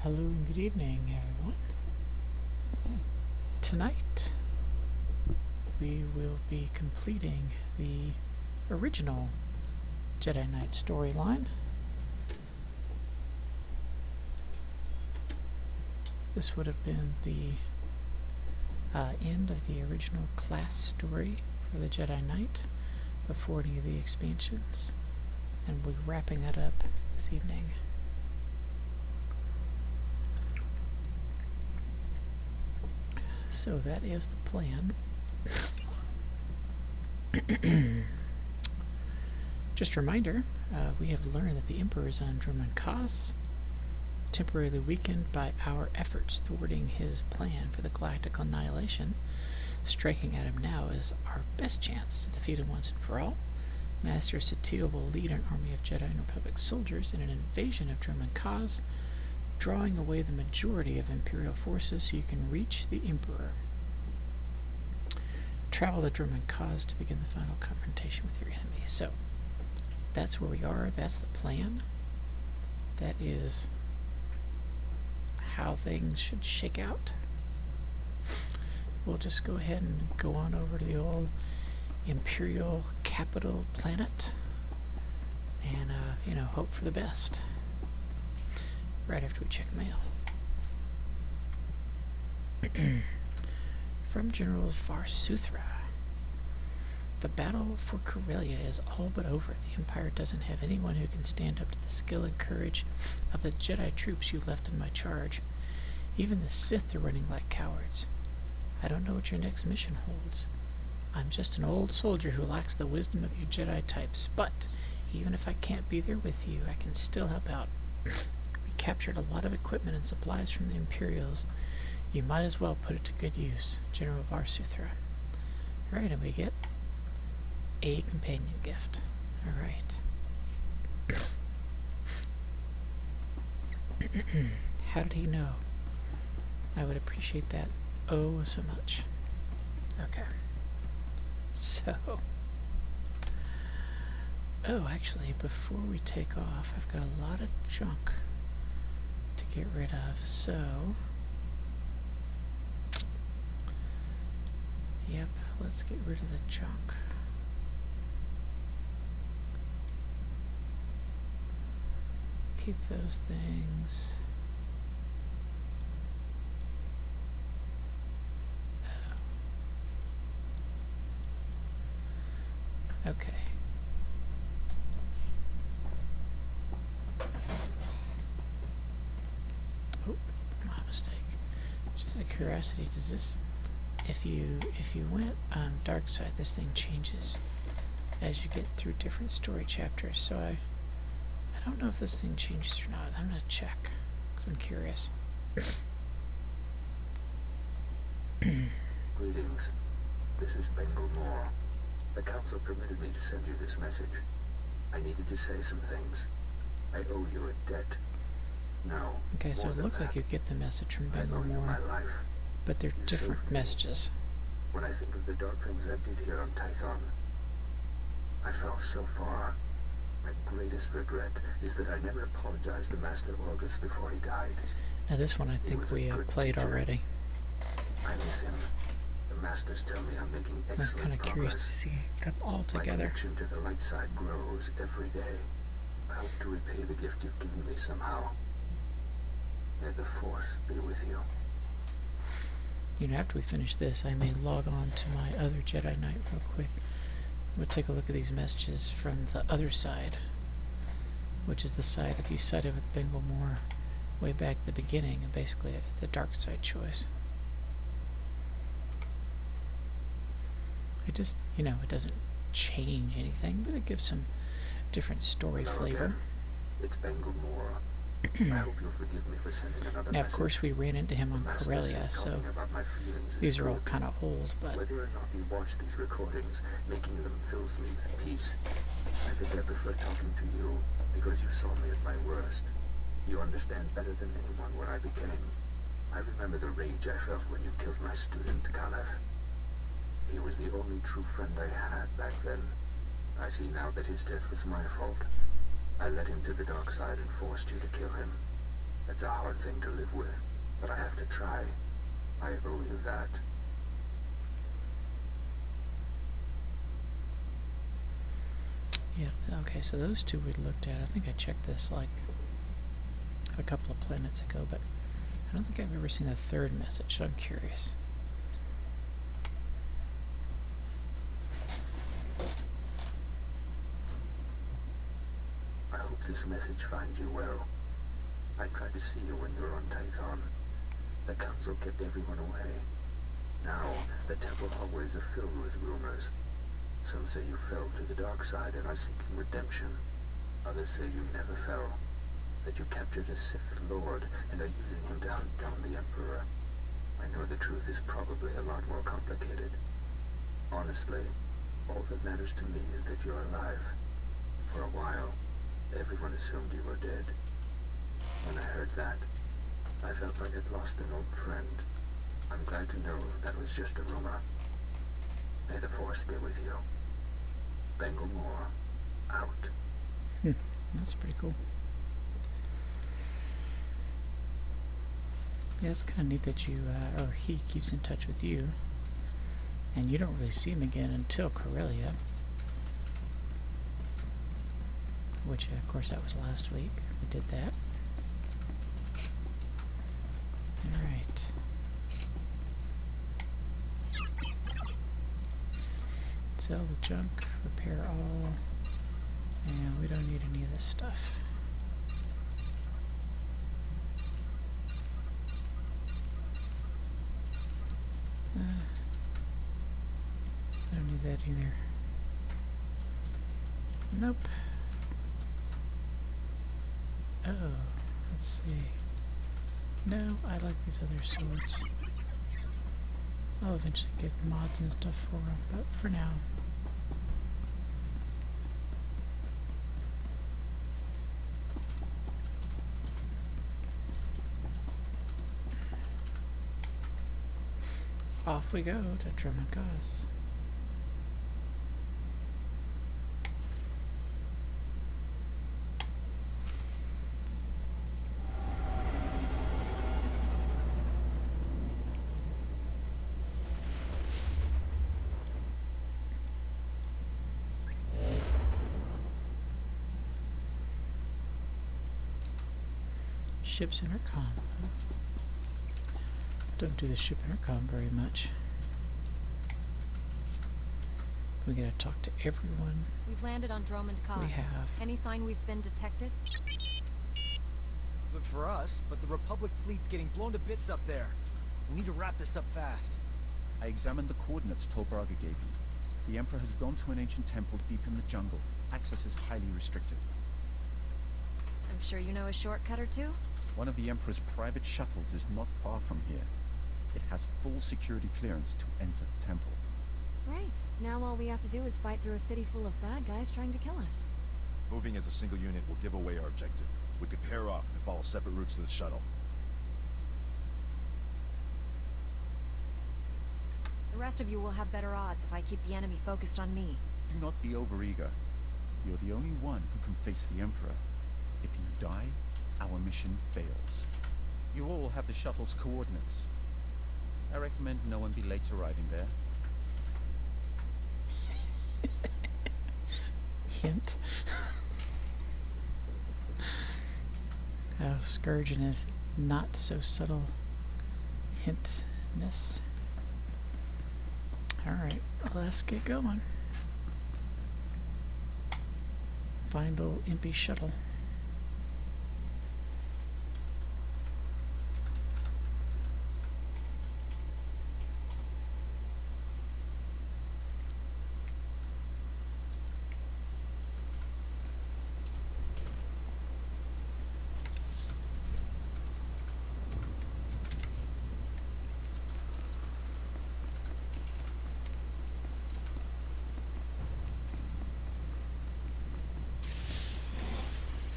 Hello and good evening, everyone. Tonight, we will be completing the original Jedi Knight storyline. This would have been the end of the original class story for the Jedi Knight before any of the expansions, and we're wrapping that up this evening. So that is the plan. Just a reminder, we have learned that the Emperor is on Dromund Kaas, temporarily weakened by our efforts thwarting his plan for the galactic annihilation. Striking at him now is our best chance to defeat him once and for all. Master SWTOR will lead an army of Jedi and Republic soldiers in an invasion of Dromund Kaas, drawing away the majority of Imperial forces so you can reach the Emperor. Travel to Dromund Kaas to begin the final confrontation with your enemy. So, that's where we are. That's the plan. That is how things should shake out. We'll just go ahead and go on over to the old Imperial capital planet and, hope for the best. Right after we check mail. From General SWTOR. The battle for Corellia is all but over. The Empire doesn't have anyone who can stand up to the skill and courage of the Jedi troops you left in my charge. Even the Sith are running like cowards. I don't know what your next mission holds. I'm just an old soldier who lacks the wisdom of you Jedi types, but even if I can't be there with you, I can still help out. Captured a lot of equipment and supplies from the Imperials. You might as well put it to good use. General SWTOR. Alright, and we get a companion gift. Alright. How did he know? I would appreciate that oh so much. Okay. So. Oh, actually, before we take off, I've got a lot of junk to get rid of, so yep, let's get rid of the junk. Keep those things. Okay. Oh, my mistake. Just out of curiosity, does this, if you went dark side, this thing changes as you get through different story chapters. So I don't know if this thing changes or not. I'm gonna check because I'm curious. Greetings. This is Bengal Moore. The council permitted me to send you this message. I needed to say some things. I owe you a debt. No. Okay, so it looks like you get the message from Bengal Moore, but they're different messages. When I think of the dark things I did here on Tython, I fell so far. My greatest regret is that I never apologized to Master August before he died. Now this one I think we played already. I miss him. The masters tell me I'm making excellent progress. I'm kind of curious to see them all together. My connection to the light side grows every day. I hope to repay the gift you've given me somehow. May the Force be with you. After we finish this, I may log on to my other Jedi Knight real quick. We'll take a look at these messages from the other side, which is the side, if you sided with Bengal Moore way back at the beginning, and basically the dark side choice. It just, it doesn't change anything, but it gives some different story flavor. Again. It's Bengal Moore. I hope you'll forgive me for sending another Now, of course, we ran into him on Corellia, so these are all kind of old, but whether or not you watch these recordings, making them fills me with peace. I think I prefer talking to you because you saw me at my worst. You understand better than anyone what I became. I remember the rage I felt when you killed my student, Kalev. He was the only true friend I had back then. I see now that his death was my fault. I led him to the dark side and forced you to kill him. It's a hard thing to live with, but I have to try. I owe you that. Yeah, okay, so those two we looked at. I think I checked this like a couple of planets ago, but I don't think I've ever seen a third message, so I'm curious. I hope this message finds you well. I tried to see you when you were on Tython. The council kept everyone away. Now, the temple hallways are filled with rumors. Some say you fell to the dark side and are seeking redemption. Others say you never fell, that you captured a Sith Lord and are using him to hunt down the Emperor. I know the truth is probably a lot more complicated. Honestly, all that matters to me is that you're alive. For a while, everyone assumed you were dead. When I heard that, I felt like I'd lost an old friend. I'm glad to know that was just a rumor. May the Force be with you. Bengal Moore, out. That's pretty cool. Yeah, it's kind of neat that you, or he keeps in touch with you. And you don't really see him again until Corellia. Which, of course, that was last week. We did that. Alright. Sell the junk, repair all, and we don't need any of this stuff. I don't need that either. Nope. Oh, let's see. No, I like these other swords. I'll eventually get mods and stuff for them, but for now. Off we go to Dromund Kaas. Ship's intercom. Don't do the ship intercom very much. We gotta talk to everyone. We've landed on Dromund Kaas. We have. Any sign we've been detected? Good for us, but the Republic fleet's getting blown to bits up there. We need to wrap this up fast. I examined the coordinates Tolbraga gave you. The Emperor has gone to an ancient temple deep in the jungle. Access is highly restricted. I'm sure you know a shortcut or two? One of the Emperor's private shuttles is not far from here. It has full security clearance to enter the temple. Right. Now all we have to do is fight through a city full of bad guys trying to kill us. Moving as a single unit will give away our objective. We could pair off and follow separate routes to the shuttle. The rest of you will have better odds if I keep the enemy focused on me. Do not be overeager. You're the only one who can face the Emperor. If you die, our mission fails. You all have the shuttle's coordinates. I recommend no one be late arriving there. Hint. Oh, Scourge and his not so subtle hintness. Alright, let's get going. Find old Impy shuttle.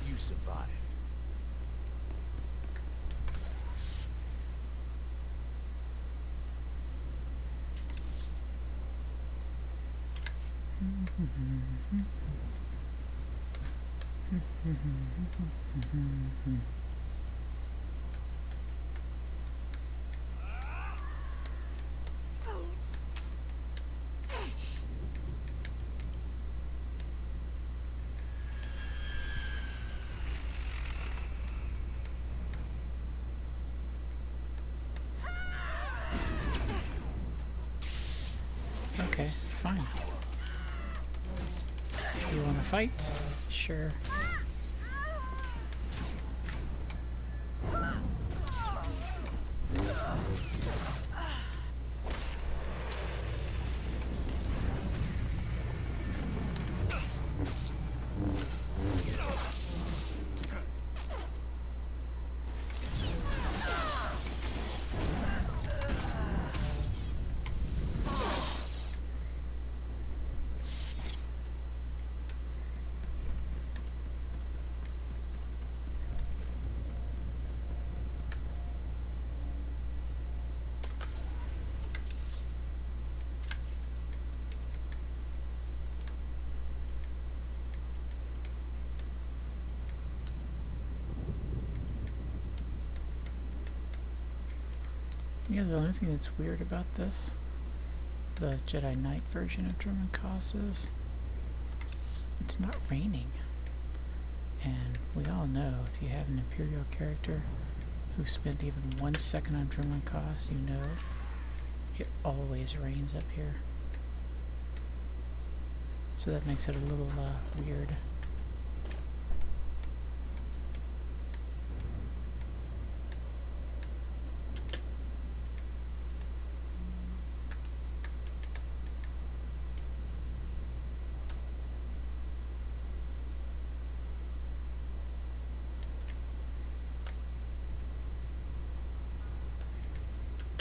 You survive. fight? Sure. Yeah, the only thing that's weird about this, the Jedi Knight version of Dromund Kaas, is it's not raining. And we all know if you have an Imperial character who spent even 1 second on Dromund Kaas, you know it always rains up here. So that makes it a little weird.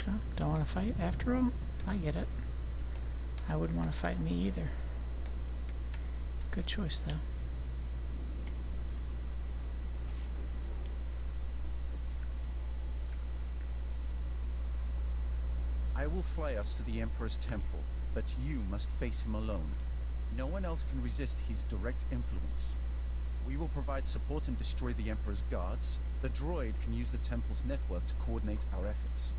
Well, don't want to fight after all? I get it. I wouldn't want to fight me either. Good choice, though. I will fly us to the Emperor's temple, but you must face him alone. No one else can resist his direct influence. We will provide support and destroy the Emperor's guards. The droid can use the temple's network to coordinate our efforts.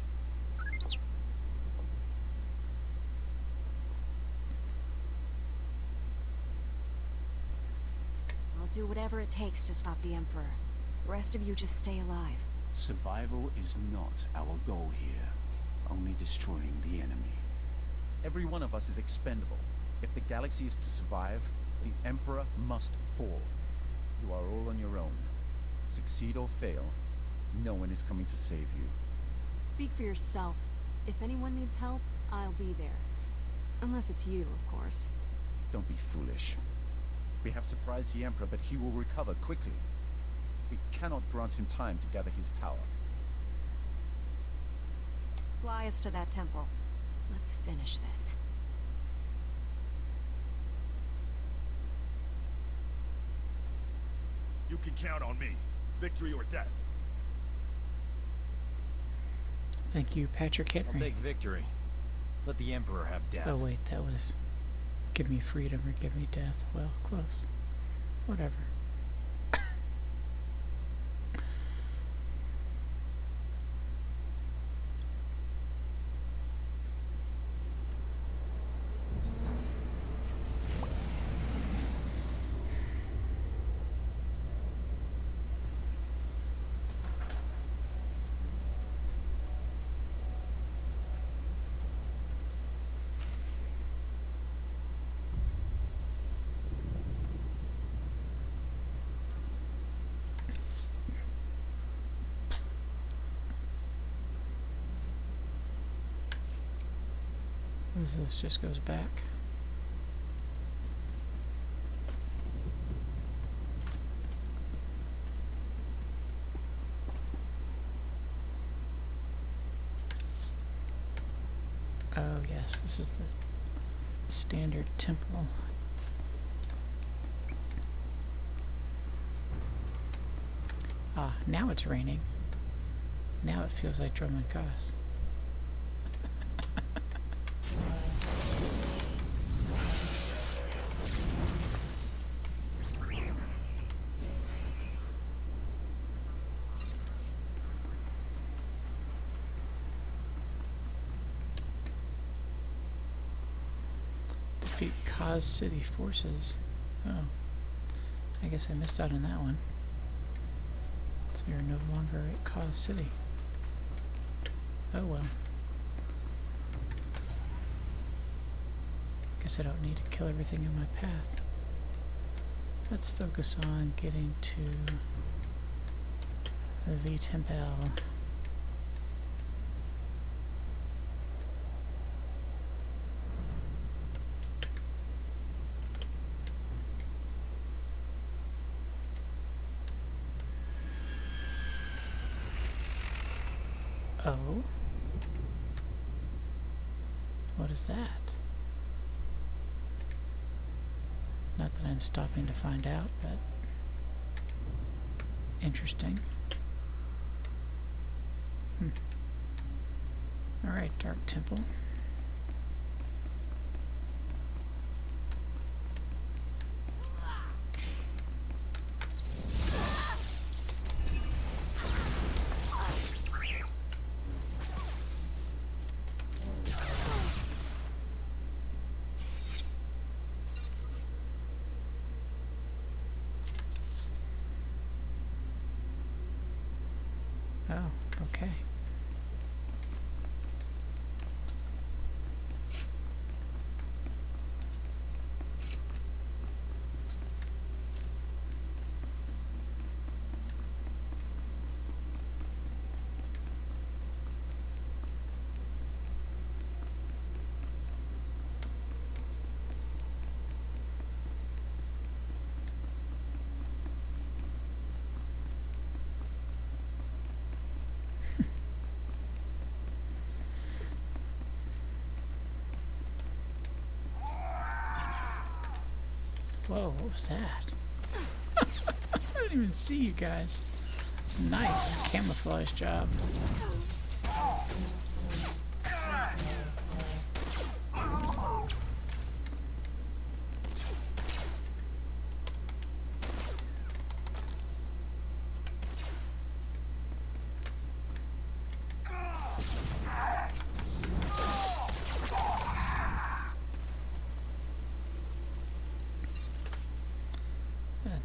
I'll do whatever it takes to stop the Emperor. The rest of you just stay alive. Survival is not our goal here, only destroying the enemy. Every one of us is expendable. If the galaxy is to survive, the Emperor must fall. You are all on your own. Succeed or fail, no one is coming to save you. Speak for yourself. If anyone needs help, I'll be there. Unless it's you, of course. Don't be foolish. We have surprised the Emperor, but he will recover quickly. We cannot grant him time to gather his power. Fly us to that temple. Let's finish this. You can count on me. Victory or death. Thank you, Patrick I'll Henry. take victory. Let the Emperor have death. Oh wait, that was give me freedom or give me death. Well, close. Whatever. What is this? Just goes back. Oh yes, this is the standard temple. Ah, now it's raining. Now it feels like Dromund Kaas. Defeat Kaas City forces. Oh. I guess I missed out on that one. So we are no longer at Kaas City. Oh well. Guess I don't need to kill everything in my path. Let's focus on getting to the temple. Oh? What is that? Not that I'm stopping to find out, but interesting. Alright, Dark Temple. Oh, okay. Whoa, what was that? I didn't even see you guys. Nice camouflage job.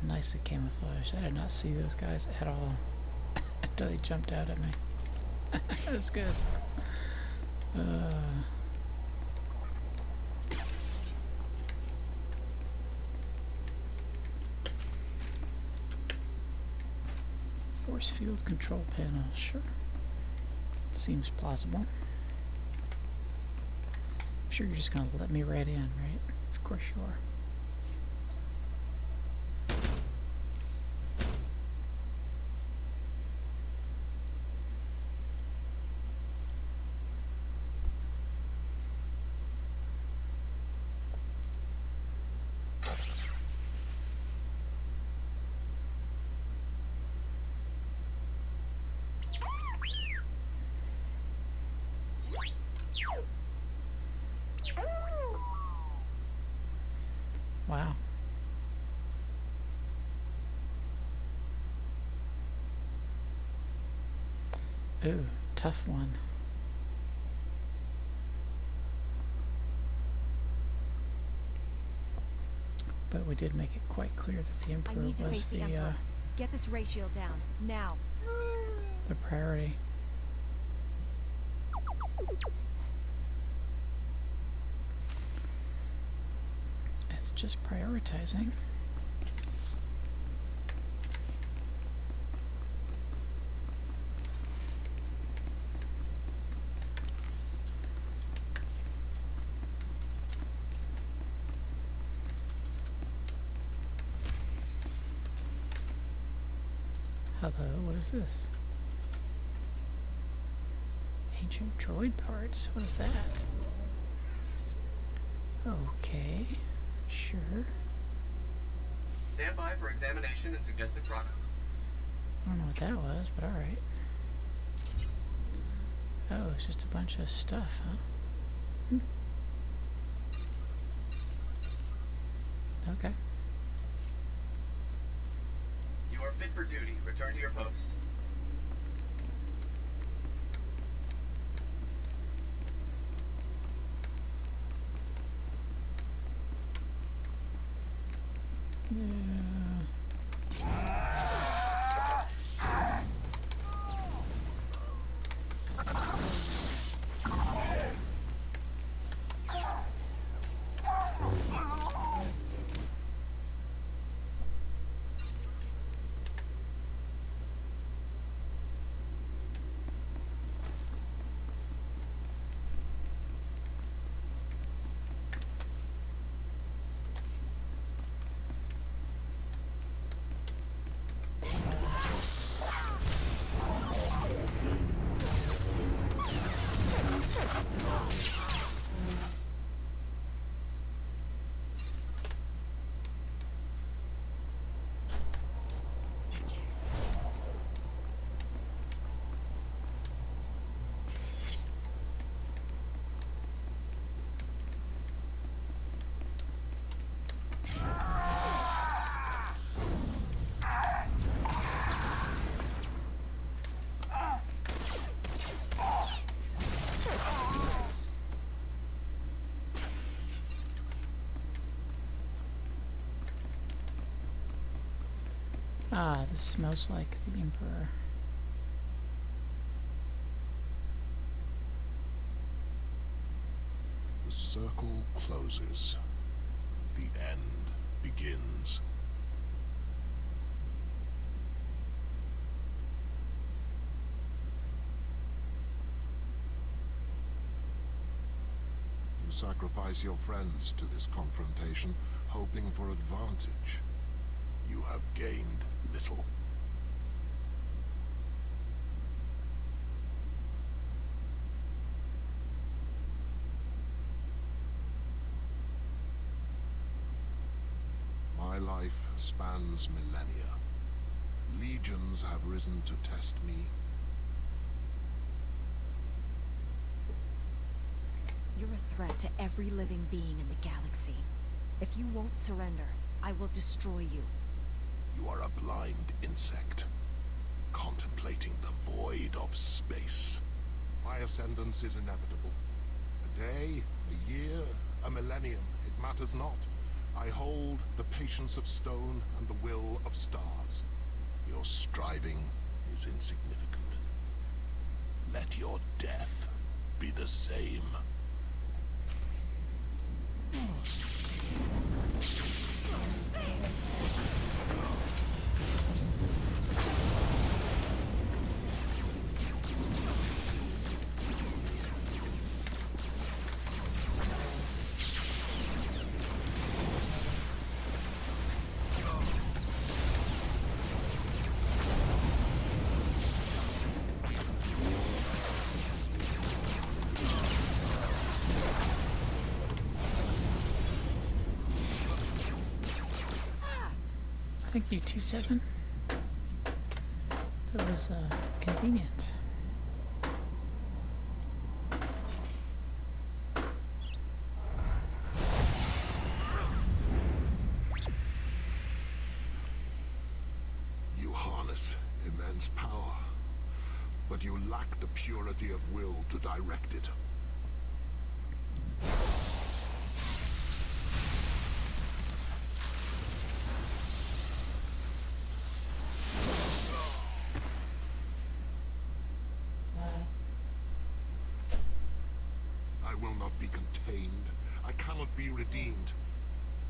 Nicely camouflaged. I did not see those guys at all until they jumped out at me. That was good. Force field control panel, sure. Seems plausible. I'm sure you're just gonna let me right in, right? Of course you are. Wow. Ooh, tough one. But we did make it quite clear that the Emperor I need to was face the Emperor. Get this ratio down, now. the priority. It's just prioritizing. Hello, what is this? Ancient droid parts, what is that? Okay, sure. Stand by for examination and suggested progress. I don't know what that was, but alright. Oh, it's just a bunch of stuff, huh? Okay. You are fit for duty. Return to your post. Ah, this smells like the Emperor. The circle closes. The end begins. You sacrifice your friends to this confrontation, hoping for advantage. You have gained little. My life spans millennia. Legions have risen to test me. You're a threat to every living being in the galaxy. If you won't surrender, I will destroy you. You are a blind insect, contemplating the void of space. My ascendance is inevitable. A day, a year, a millennium, it matters not. I hold the patience of stone and the will of stars. Your striving is insignificant. Let your death be the same. Thank you, 2-7. That was convenient. You harness immense power, but you lack the purity of will to direct it. I will not be contained. I cannot be redeemed.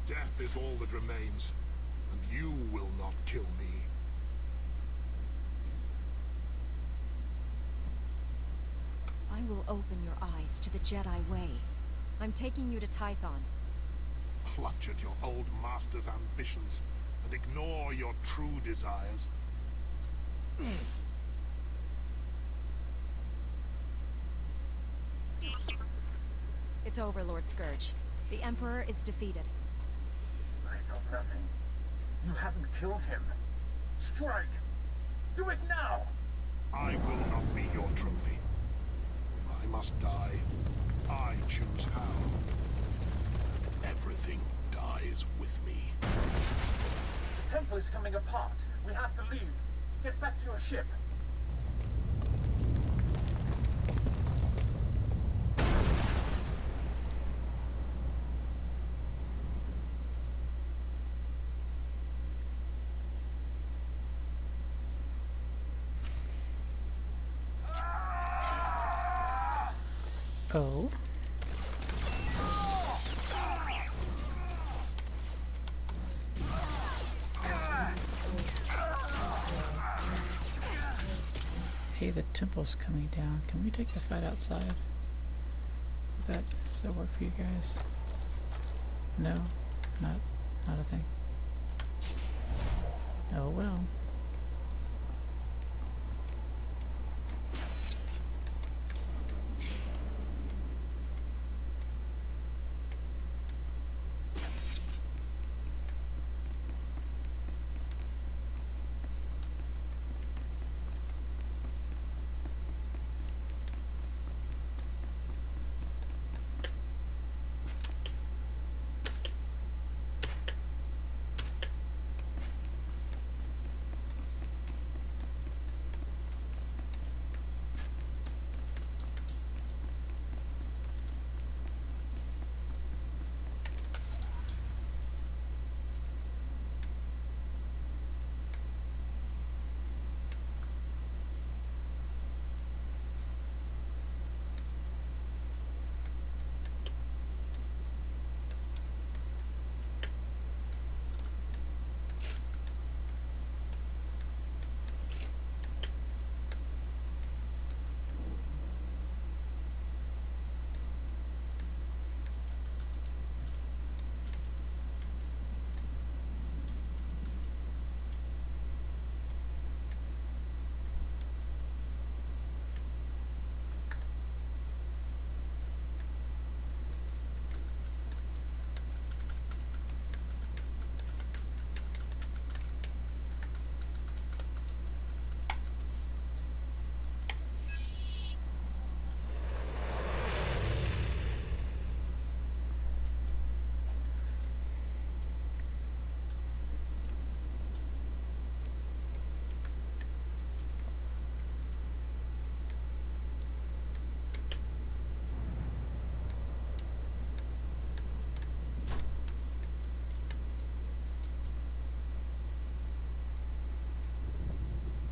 Death is all that remains, and you will not kill me. I will open your eyes to the Jedi way. I'm taking you to Tython. Clutch at your old master's ambitions and ignore your true desires. It's over, Lord Scourge. The Emperor is defeated. I felt nothing. You haven't killed him. Strike! Do it now! I will not be your trophy. If I must die, I choose how. Everything dies with me. The temple is coming apart. We have to leave. Get back to your ship. Oh. Hey, the temple's coming down. Can we take the fight outside? Does that work for you guys? No? Not a thing. Oh well.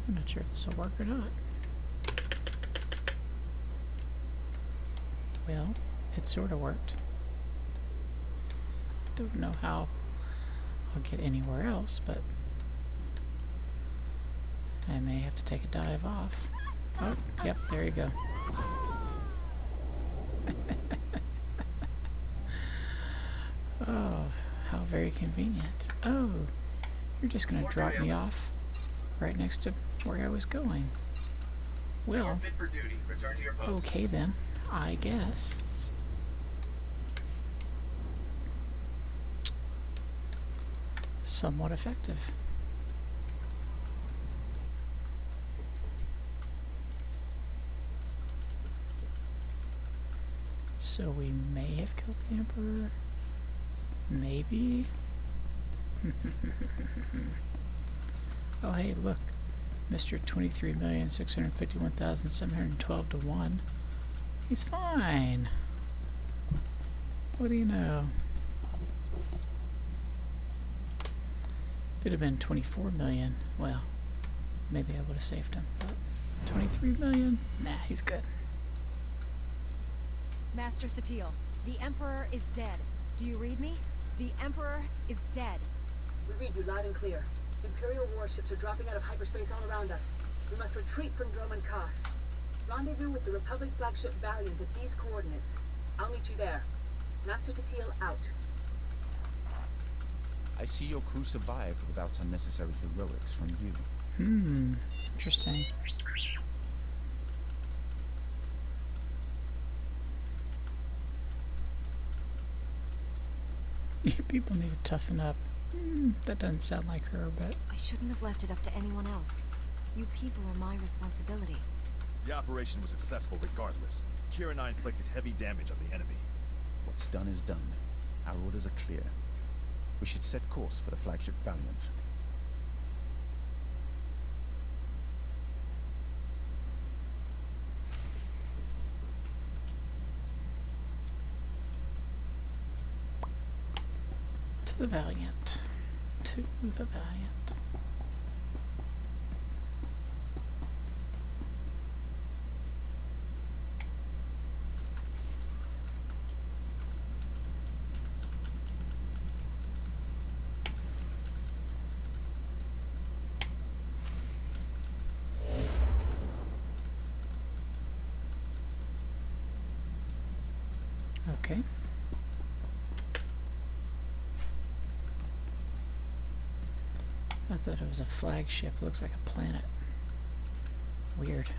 I'm not sure if this will work or not. Well, it sort of worked. Don't know how I'll get anywhere else, but I may have to take a dive off. Oh, yep, there you go. Oh, how very convenient. Oh, you're just gonna drop me off right next to where I was going. Well, Fit for duty. Return to your post. okay then, I guess. Somewhat effective. So we may have killed the Emperor. Maybe. Oh hey, look. Mr. 23,651,712 to 1. He's fine. What do you know? If it had been 24 million, well, maybe I would have saved him. But 23 million? Nah, he's good. Master SWTOR, the Emperor is dead. Do you read me? The Emperor is dead. We read you loud and clear. Imperial warships are dropping out of hyperspace all around us. We must retreat from Dromund Kaas. Rendezvous with the Republic flagship Valiant at these coordinates. I'll meet you there. Master SWTOR out. I see your crew survived without unnecessary heroics from you. Interesting. People need to toughen up. That doesn't sound like her, but... I shouldn't have left it up to anyone else. You people are my responsibility. The operation was successful regardless. Kira and I inflicted heavy damage on the enemy. What's done is done. Our orders are clear. We should set course for the flagship Valiant. To the Valiant. To the Valiant. Okay. I thought it was a flagship. Looks like a planet. Weird.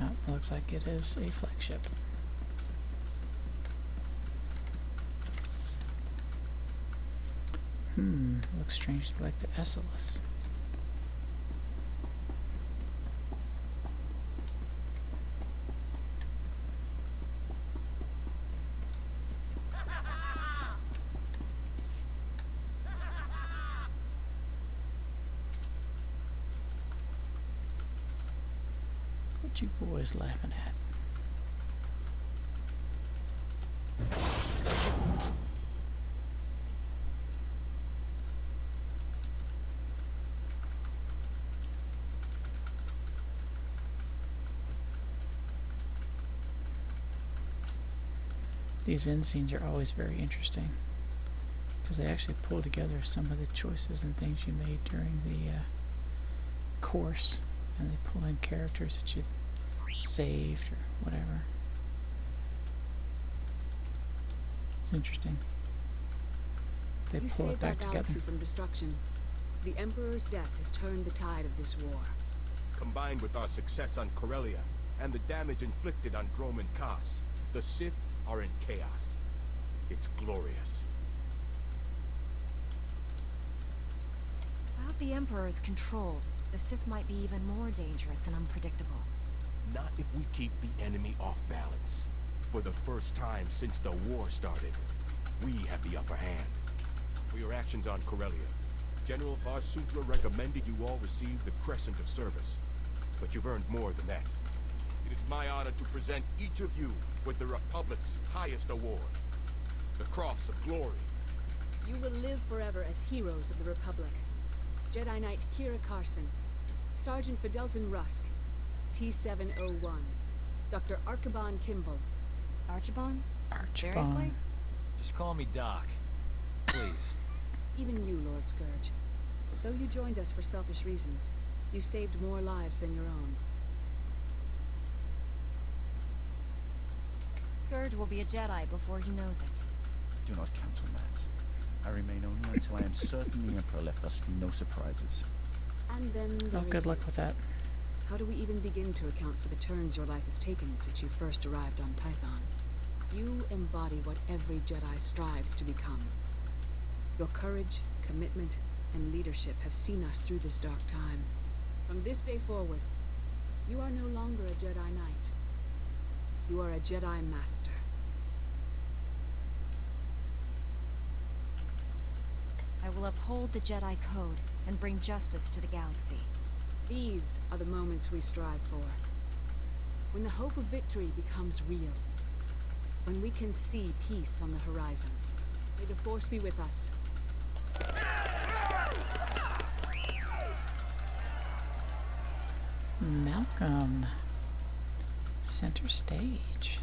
Oh, looks like it is a flagship. Looks strangely like the SLS. What you boys laughing at? These end scenes are always very interesting because they actually pull together some of the choices and things you made during the course, and they pull in characters that you saved or whatever. It's interesting. They pull it back together. Galaxy from destruction. The Emperor's death has turned the tide of this war. Combined with our success on Corellia and the damage inflicted on Dromund Kaas, the Sith are in chaos. It's glorious. Without the Emperor is controlled, the Sith might be even more dangerous and unpredictable. Not if we keep the enemy off balance. For the first time since the war started, we have the upper hand. For your actions on Corellia, General SWTOR recommended you all receive the Crescent of Service. But you've earned more than that. It is my honor to present each of you with the Republic's highest award, the Cross of Glory. You will live forever as heroes of the Republic. Jedi Knight Kira Carson, Sergeant Fidelton Rusk, T-701, Dr. Archibald Kimball. Archibald? Archibald. Just call me Doc. Please. Even you, Lord Scourge. Though you joined us for selfish reasons, you saved more lives than your own. Scourge will be a Jedi before he knows it. Do not count on that. I remain only until I am certain the Emperor left us no surprises. And then there Oh, is good you. luck with that. How do we even begin to account for the turns your life has taken since you first arrived on Tython? You embody what every Jedi strives to become. Your courage, commitment, and leadership have seen us through this dark time. From this day forward, you are no longer a Jedi Knight. You are a Jedi Master. I will uphold the Jedi Code and bring justice to the galaxy. These are the moments we strive for. When the hope of victory becomes real. When we can see peace on the horizon. May the Force be with us. Malcolm. Center stage.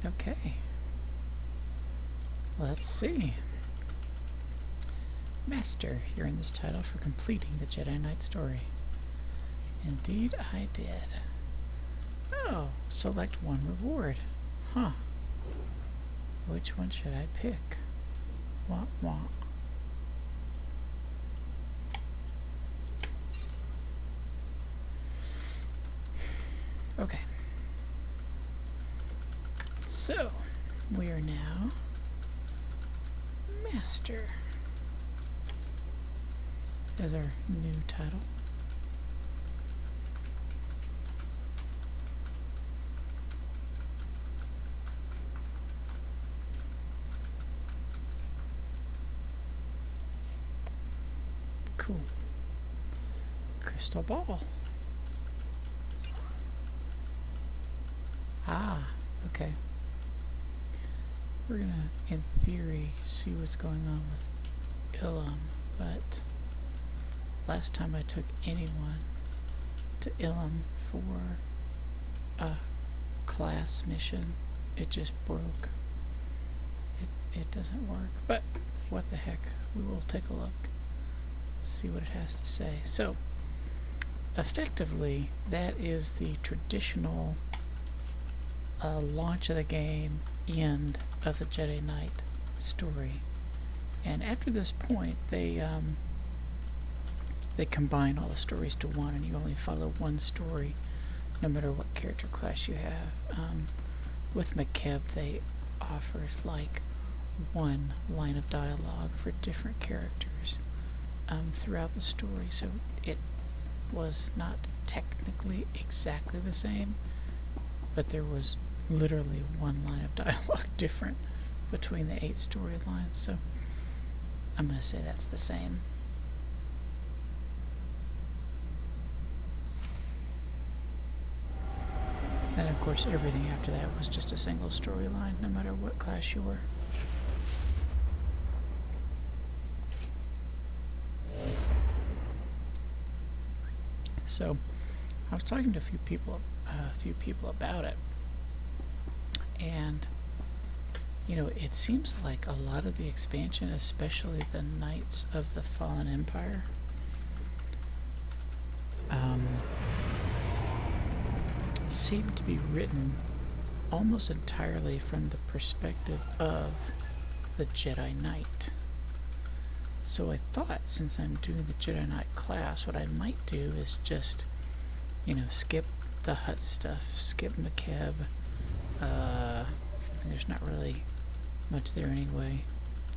Okay. Let's see. Master, you earned this title for completing the Jedi Knight story. Indeed, I did. Oh, select one reward. Huh. Which one should I pick? Wah wah. Okay. So, we are now Master. As our new title. Cool. Crystal ball. Ah, okay. We're gonna, in theory, see what's going on with Ilum, but last time I took anyone to Ilum for a class mission, it just broke. It doesn't work, but what the heck, we will take a look, see what it has to say. So, effectively, that is the traditional launch of the game, end of the Jedi Knight story. And after this point, they combine all the stories to one, and you only follow one story, no matter what character class you have. With McKeb, they offered like one line of dialogue for different characters throughout the story, so it was not technically exactly the same, but there was literally one line of dialogue different between the 8 storylines, so I'm going to say that's the same. And of course everything after that was just a single storyline, no matter what class you were. So I was talking to a few people about it, and you know, it seems like a lot of the expansion, especially the Knights of the Fallen Empire, seem to be written almost entirely from the perspective of the Jedi Knight. So I thought, since I'm doing the Jedi Knight class, what I might do is just, you know, skip the Hutt stuff, skip McKeb. There's not really much there anyway.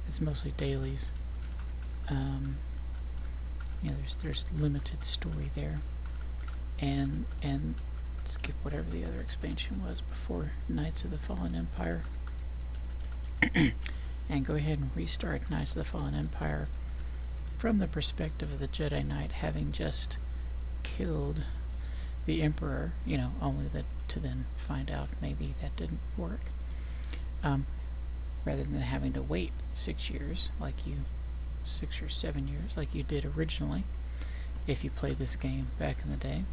It's mostly dailies. You know, there's limited story there, and skip whatever the other expansion was before Knights of the Fallen Empire. And go ahead and restart Knights of the Fallen Empire from the perspective of the Jedi Knight having just killed the Emperor, you know, only that to then find out maybe that didn't work. Rather than having to wait 6 years, 6 or 7 years, like you did originally, if you played this game back in the day,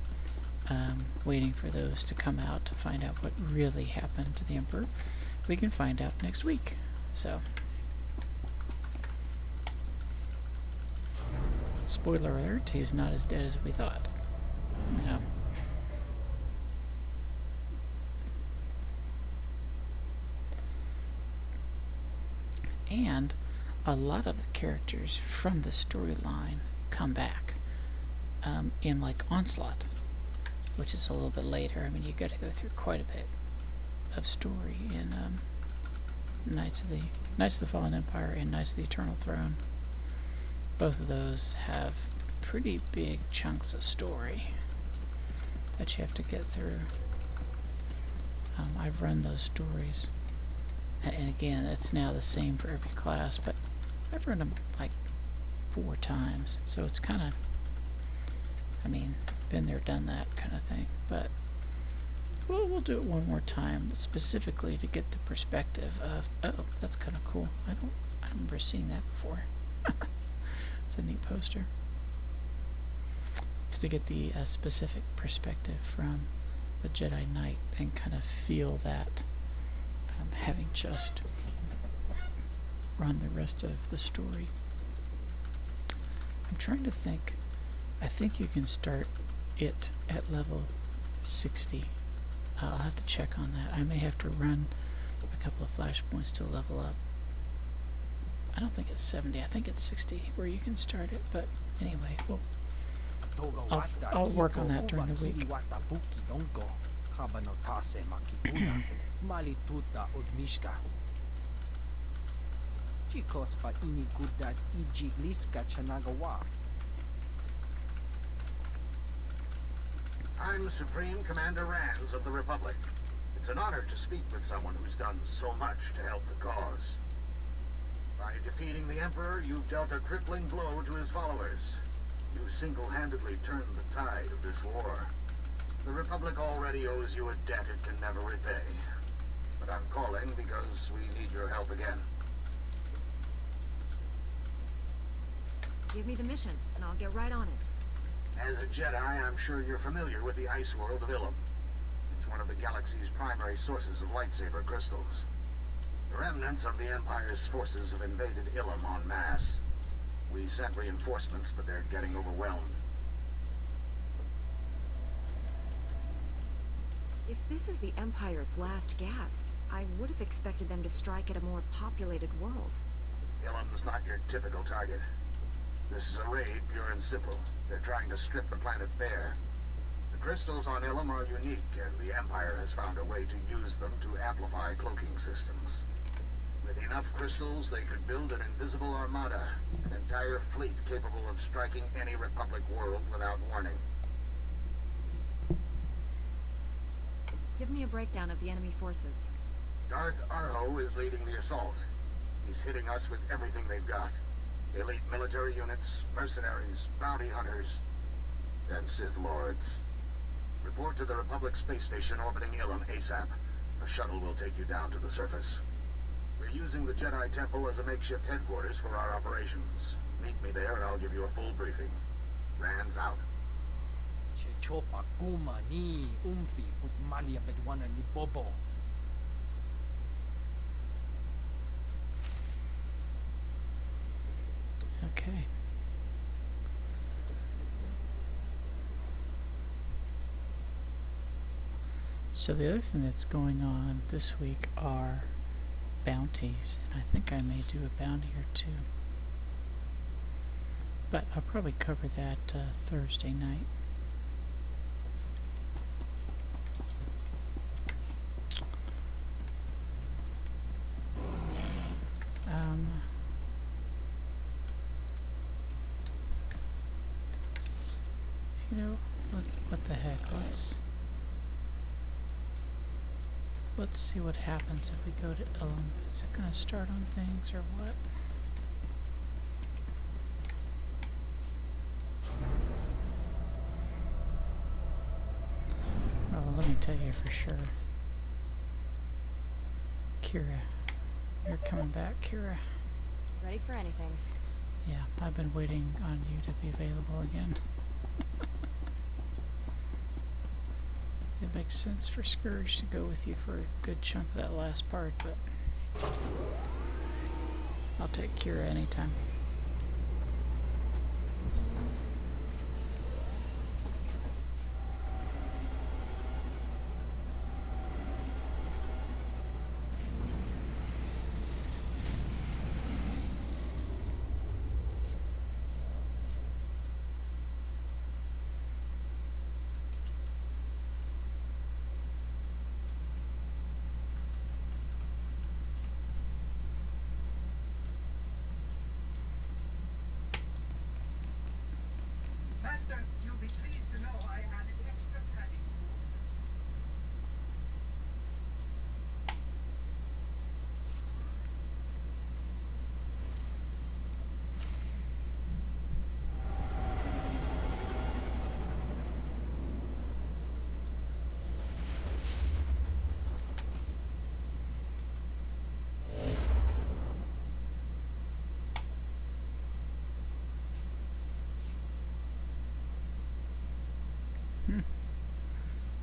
waiting for those to come out to find out what really happened to the Emperor. We can find out next week. So, spoiler alert, he's not as dead as we thought. You know. And a lot of the characters from the storyline come back in like Onslaught, which is a little bit later. I mean, you got to go through quite a bit of story in Knights of the Fallen Empire and Knights of the Eternal Throne. Both of those have pretty big chunks of story that you have to get through. I've run those stories, and again, it's now the same for every class, but I've run them like 4 times, so it's kind of, I mean, been there, done that kind of thing. But we'll do it one more time, specifically to get the perspective of, oh, that's kind of cool. I remember seeing that before. It's a neat poster. To get the specific perspective from the Jedi Knight and kind of feel that, having just run the rest of the story. I'm trying to think. I think you can start it at level 60. I'll have to check on that. I may have to run a couple of flashpoints to level up. I don't think it's 70. I think it's 60 where you can start it. But anyway, I'll work on that during the week. I'm Supreme Commander Rands of the Republic. It's an honor to speak with someone who's done so much to help the cause. By defeating the Emperor, you've dealt a crippling blow to his followers. You single-handedly turned the tide of this war. The Republic already owes you a debt it can never repay. But I'm calling because we need your help again. Give me the mission, and I'll get right on it. As a Jedi, I'm sure you're familiar with the ice world of Ilum. It's one of the galaxy's primary sources of lightsaber crystals. The remnants of the Empire's forces have invaded Ilum en masse. We sent reinforcements, but they're getting overwhelmed. If this is the Empire's last gasp, I would have expected them to strike at a more populated world. Ilum's not your typical target. This is a raid, pure and simple. They're trying to strip the planet bare. The crystals on Ilum are unique, and the Empire has found a way to use them to amplify cloaking systems. With enough crystals, they could build an invisible armada, an entire fleet capable of striking any Republic world without warning. Give me a breakdown of the enemy forces. Darth Arho is leading the assault. He's hitting us with everything they've got. Elite military units, mercenaries, bounty hunters, and Sith Lords. Report to the Republic space station orbiting Ilum ASAP. A shuttle will take you down to the surface. We're using the Jedi Temple as a makeshift headquarters for our operations. Meet me there and I'll give you a full briefing. Rands out. Okay. So the other thing that's going on this week are bounties, and I think I may do a bounty or two. But I'll probably cover that Thursday night. You know, what the heck, let's let's see what happens if we go to Ilum. Is it going to start on things or what? Oh, let me tell you for sure. Kira, you're coming back, Kira. Ready for anything. Yeah, I've been waiting on you to be available again. It makes sense for Scourge to go with you for a good chunk of that last part, but I'll take Kira anytime. Master, you'll be pleased to know I added extra padding.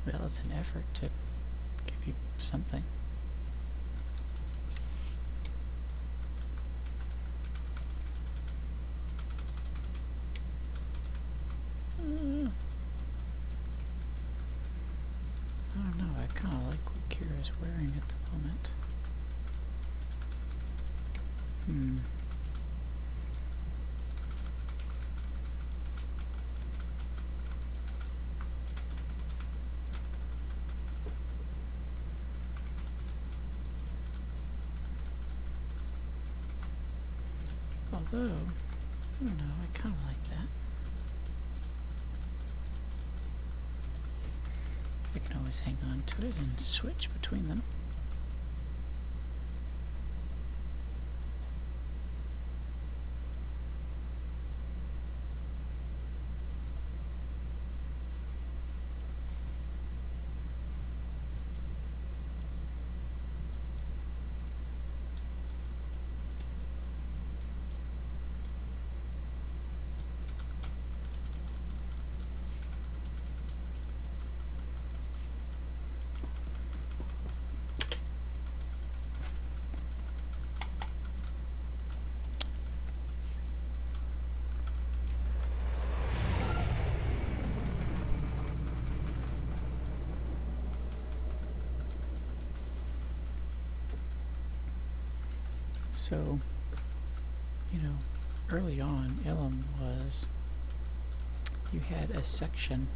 Well, it's an effort to give you something. I don't know, I kind of like what Kira's wearing at the moment. Although, I don't know, I kind of like that. I can always hang on to it and switch between them. So, you know, early on, Ilum was, you had a section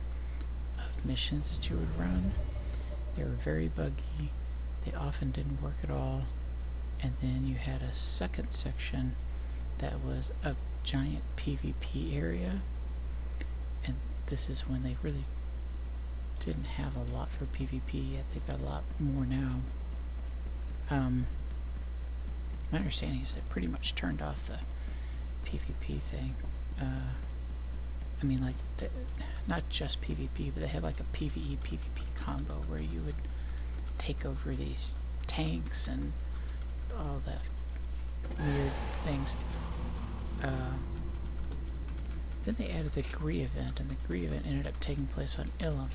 of missions that you would run. They were very buggy. They often didn't work at all. And then you had a second section that was a giant PvP area. And this is when they really didn't have a lot for PvP yet. They've got a lot more now. My understanding is they pretty much turned off the PvP thing. I mean, like, not just PvP, but they had like a PvE PvP combo where you would take over these tanks and all the weird things. Then they added the Gree event, and the Gree event ended up taking place on Ilum.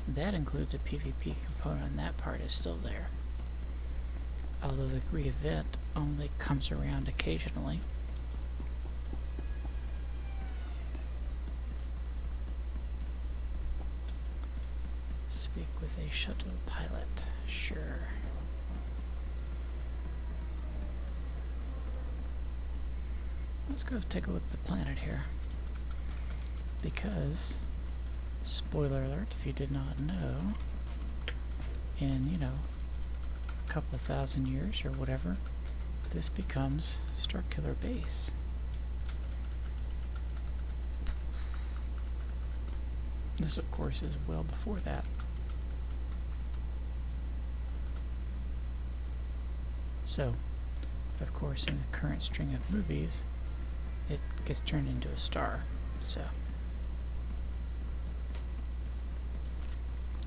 That includes a PvP component, and that part is still there. Although the Gree event only comes around occasionally. Speak with a shuttle pilot. Sure. Let's go take a look at the planet here. Because, spoiler alert if you did not know, in, you know, a couple thousand years or whatever, this becomes Starkiller Base. This, of course, is well before that. So, of course, in the current string of movies, it gets turned into a star. So,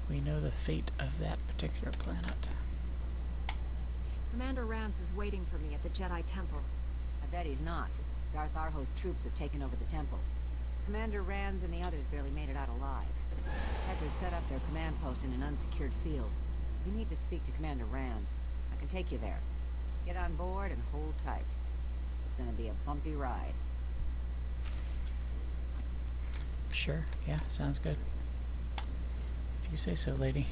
we know the fate of that particular planet. Commander Rance is waiting for me at the Jedi Temple. I bet he's not. Darth Arho's troops have taken over the temple. Commander Rand and the others barely made it out alive. Had to set up their command post in an unsecured field. You need to speak to Commander Rand. I can take you there. Get on board and hold tight. It's gonna be a bumpy ride. Sure, yeah, sounds good. If you say so, lady.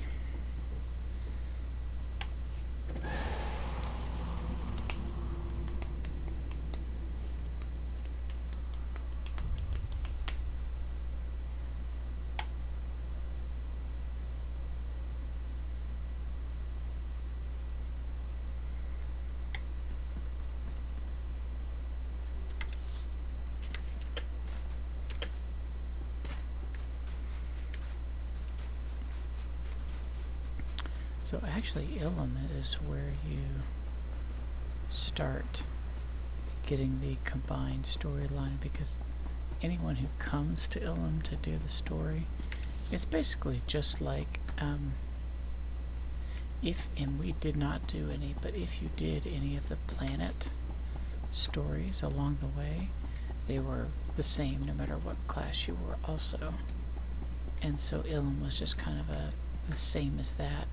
So actually, Ilum is where you start getting the combined storyline, because anyone who comes to Ilum to do the story, it's basically just like, and we did not do any, but if you did any of the planet stories along the way, they were the same no matter what class you were also. And so Ilum was just kind of the same as that.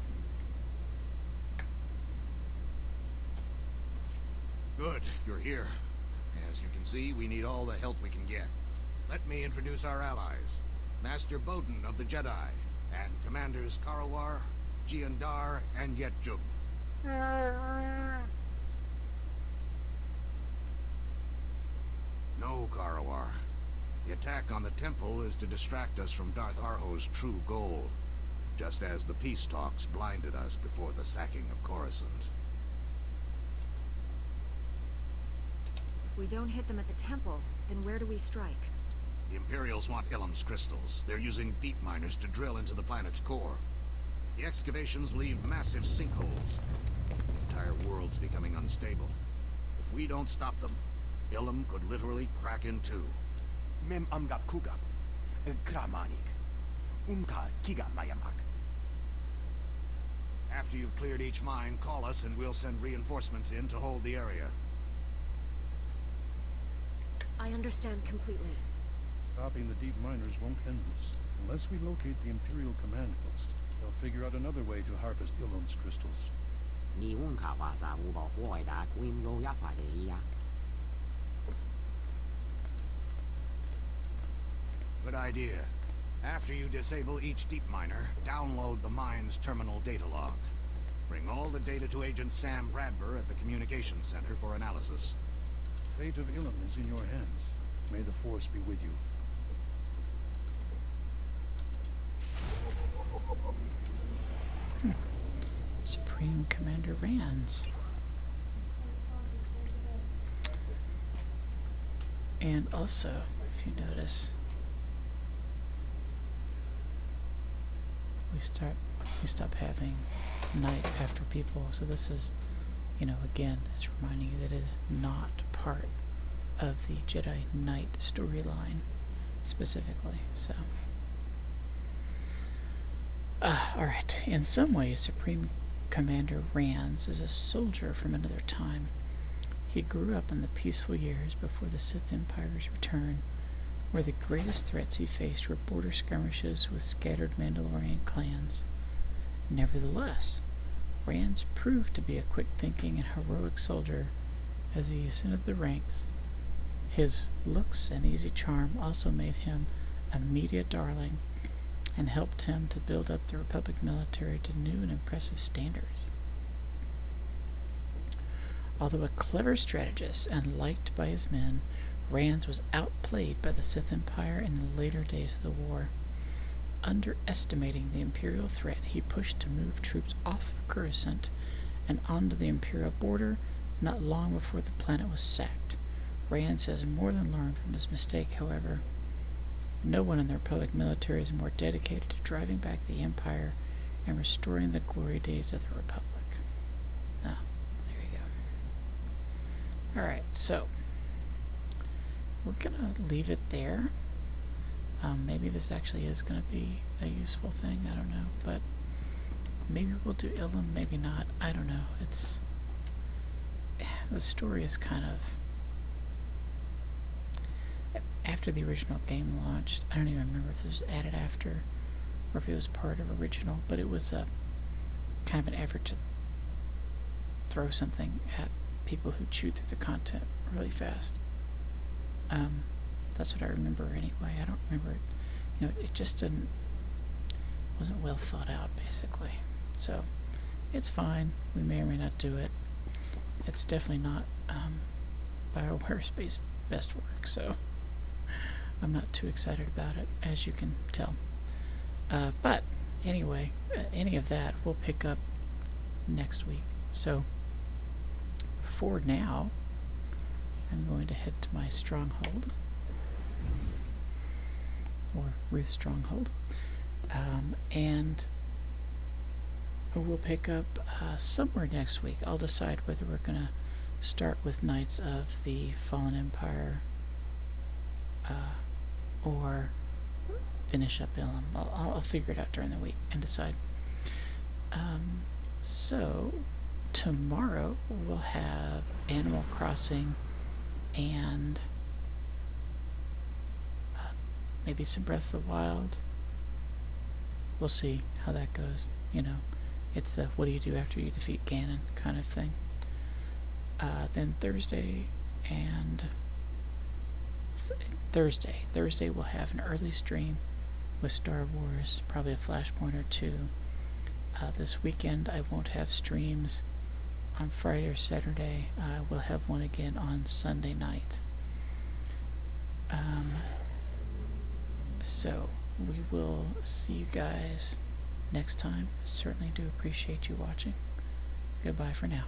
Good, you're here. As you can see, we need all the help we can get. Let me introduce our allies. Master Bowden of the Jedi, and Commanders Karawar, Jiandar, and Yetjub. No, Karawar. The attack on the temple is to distract us from Darth Arho's true goal, just as the peace talks blinded us before the sacking of Coruscant. If we don't hit them at the temple, then where do we strike? The Imperials want Ilum's crystals. They're using deep miners to drill into the planet's core. The excavations leave massive sinkholes. The entire world's becoming unstable. If we don't stop them, Ilum could literally crack in two. Mem amgap kugap. Kramanik. Kiga mayamak. After you've cleared each mine, call us and we'll send reinforcements in to hold the area. I understand completely. Stopping the deep miners won't end this. Unless we locate the Imperial command post, they'll figure out another way to harvest Ilum's crystals. Good idea. After you disable each deep miner, download the mine's terminal data log. Bring all the data to Agent Sam Bradber at the Communications Center for analysis. Fate of Ilum is in your hands. May the Force be with you. Supreme Commander Rands. And also, if you notice, we stop having night after people. So this is, again, it's reminding you that it is not part of the Jedi Knight storyline specifically. So, alright. In some ways, Supreme Commander Rands is a soldier from another time. He grew up in the peaceful years before the Sith Empire's return, where the greatest threats he faced were border skirmishes with scattered Mandalorian clans. Nevertheless, Rands proved to be a quick-thinking and heroic soldier as he ascended the ranks. His looks and easy charm also made him a media darling and helped him to build up the Republic military to new and impressive standards. Although a clever strategist and liked by his men, Rands was outplayed by the Sith Empire in the later days of the war. Underestimating the Imperial threat, he pushed to move troops off of Coruscant and onto the Imperial border not long before the planet was sacked. Rands has more than learned from his mistake, however. No one in the Republic military is more dedicated to driving back the Empire and restoring the glory days of the Republic. Ah, there you go. Alright, so we're gonna leave it there. Maybe this actually is gonna be a useful thing, I don't know, but maybe we'll do Ilum, maybe not, I don't know. It's the story is kind of after the original game launched. I don't even remember if it was added after or if it was part of original, but it was a kind of an effort to throw something at people who chew through the content really fast. That's what I remember anyway. I don't remember it. You know, it just wasn't well thought out, basically. So, it's fine. We may or may not do it. It's definitely not BioWare's best work, so I'm not too excited about it, as you can tell. But, anyway, any of that we'll pick up next week. So, for now, I'm going to head to my stronghold, or Ruth's stronghold, and we'll pick up somewhere next week. I'll decide whether we're going to start with Knights of the Fallen Empire or finish up Ilum. I'll figure it out during the week and decide. So, tomorrow we'll have Animal Crossing and maybe some Breath of the Wild. We'll see how that goes. You know, it's the what do you do after you defeat Ganon kind of thing. Then Thursday and Thursday we'll have an early stream with Star Wars, probably a Flashpoint or two. This weekend I won't have streams on Friday or Saturday. We'll have one again on Sunday night. So we will see you guys next time. Certainly do appreciate you watching. Goodbye for now.